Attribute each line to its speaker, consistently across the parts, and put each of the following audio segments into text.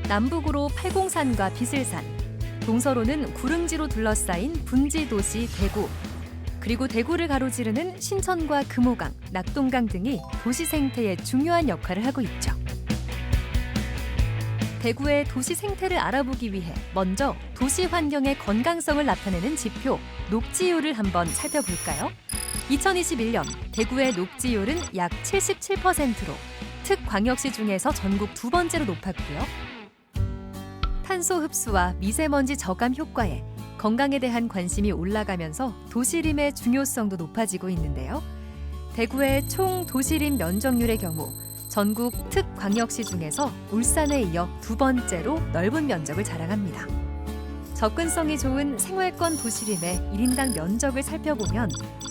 Speaker 1: 남북으로 팔공산과 비슬산, 동서로는 구릉지로 둘러싸인 분지도시 대구, 그리고 대구를 가로지르는 신천과 금호강, 낙동강 등이 도시 생태에 중요한 역할을 하고 있죠. 대구의 도시 생태를 알아보기 위해 먼저 도시 환경의 건강성을 나타내는 지표, 녹지율을 한번 살펴볼까요? 2021년 대구의 녹지율은 약 77%로 특광역시 중에서 전국 두 번째로 높았고요. 탄소 흡수와 미세먼지 저감 효과에 건강에 대한 관심이 올라가면서 도시림의 중요성도 높아지고 있는데요. 대구의 총 도시림 면적률의 경우 전국 특광역시 중에서 울산에 이어 두 번째로 넓은 면적을 자랑합니다. 접근성이 좋은 생활권 도시림의 1인당 면적을 살펴보면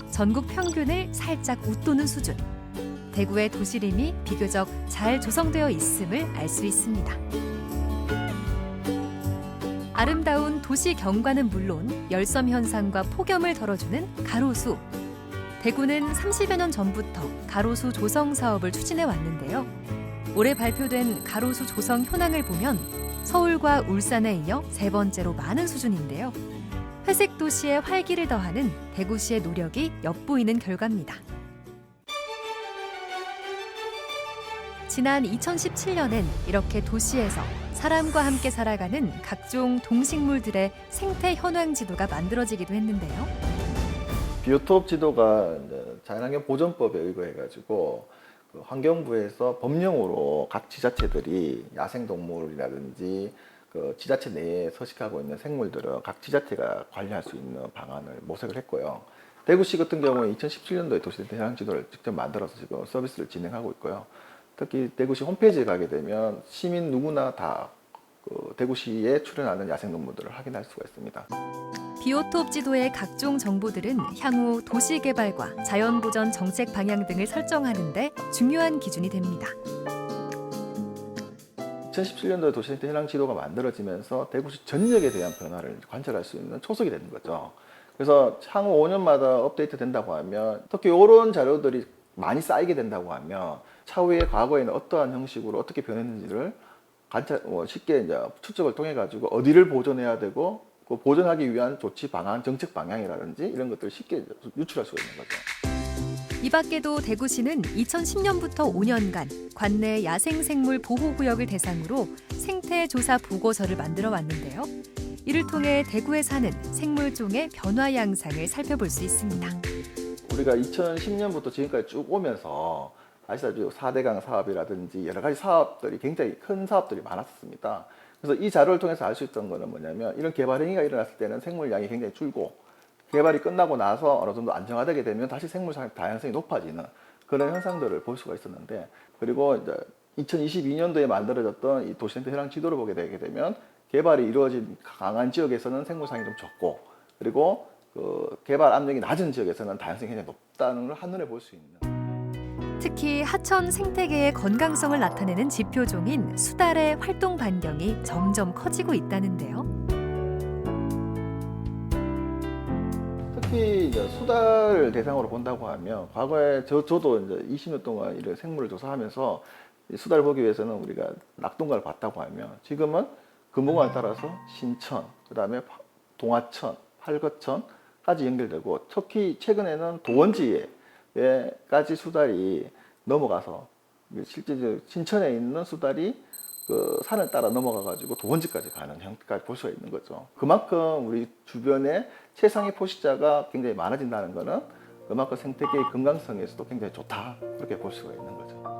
Speaker 1: 전국 평균을 살짝 웃도는 수준. 대구의 도시림이 비교적 잘 조성되어 있음을 알 수 있습니다. 아름다운 도시 경관은 물론 열섬 현상과 폭염을 덜어주는 가로수. 대구는 30여 년 전부터 가로수 조성 사업을 추진해 왔는데요. 올해 발표된 가로수 조성 현황을 보면 서울과 울산에 이어 세 번째로 많은 수준인데요. 회색 도시의 활기를 더하는 대구시의 노력이 엿보이는 결과입니다. 지난 2017년엔 이렇게 도시에서 사람과 함께 살아가는 각종 동식물들의 생태 현황 지도가 만들어지기도 했는데요.
Speaker 2: 비오톱 지도가 자연환경 보전법에 의거해가지고 환경부에서 법령으로 각 지자체들이 야생동물이라든지 그 지자체 내에 서식하고 있는 생물들을 각 지자체가 관리할 수 있는 방안을 모색을 했고요. 대구시 같은 경우에 2017년도에 도시생태 현황 지도를 직접 만들어서 지금 서비스를 진행하고 있고요. 특히 대구시 홈페이지에 가게 되면 시민 누구나 다 대구시에 출연하는 야생동물들을 확인할 수가 있습니다.
Speaker 1: 비오톱 지도의 각종 정보들은 향후 도시개발과 자연보전 정책 방향 등을 설정하는 데 중요한 기준이 됩니다.
Speaker 2: 2017년도에 도시생태 현황 지도가 만들어지면서 대구시 전역에 대한 변화를 관찰할 수 있는 초석이 되는 거죠. 그래서 향후 5년마다 업데이트 된다고 하면 특히 이런 자료들이 많이 쌓이게 된다고 하면 차후에 과거에는 어떠한 형식으로 어떻게 변했는지를 쉽게 이제 추적을 통해 가지고 어디를 보존해야 되고 그 보존하기 위한 조치 방안, 정책 방향이라든지 이런 것들을 쉽게 유출할 수가 있는 거죠.
Speaker 1: 이 밖에도 대구시는 2010년부터 5년간 관내 야생생물 보호구역을 대상으로 생태조사 보고서를 만들어 왔는데요. 이를 통해 대구에 사는 생물종의 변화 양상을 살펴볼 수 있습니다.
Speaker 2: 우리가 2010년부터 지금까지 쭉 오면서 아시다시피 4대강 사업이라든지 여러 가지 사업들이 굉장히 큰 사업들이 많았습니다. 그래서 이 자료를 통해서 알 수 있던 거는 뭐냐면 이런 개발 행위가 일어났을 때는 생물량이 굉장히 줄고 개발이 끝나고 나서 어느 정도 안정화되게 되면 다시 생물 다양성이 높아지는 그런 현상들을 볼 수가 있었는데, 그리고 이제 2022년도에 만들어졌던 이 도시생태 현황 지도를 보게 되게 되면 개발이 이루어진 강한 지역에서는 생물상이 좀 적고, 그리고 그 개발 압력이 낮은 지역에서는 다양성이 굉장히 높다는 걸 한눈에 볼 수 있는.
Speaker 1: 특히 하천 생태계의 건강성을 나타내는 지표종인 수달의 활동 반경이 점점 커지고 있다는데요.
Speaker 2: 특히 이제 수달을 대상으로 본다고 하면 과거에 저도 이제 20년 동안 이런 생물을 조사하면서 이 수달을 보기 위해서는 우리가 낙동강을 봤다고 하면 지금은 금호강을 따라서 신천, 그다음에 동하천, 팔거천까지 연결되고, 특히 최근에는 도원지에까지 수달이 넘어가서 실제 신천에 있는 수달이 그 산을 따라 넘어가 가지고 도원지까지 가는 형태까지 볼 수가 있는 거죠. 그만큼 우리 주변에 최상위 포식자가 굉장히 많아진다는 것은 그만큼 생태계의 건강성에서도 굉장히 좋다, 그렇게 볼 수가 있는 거죠.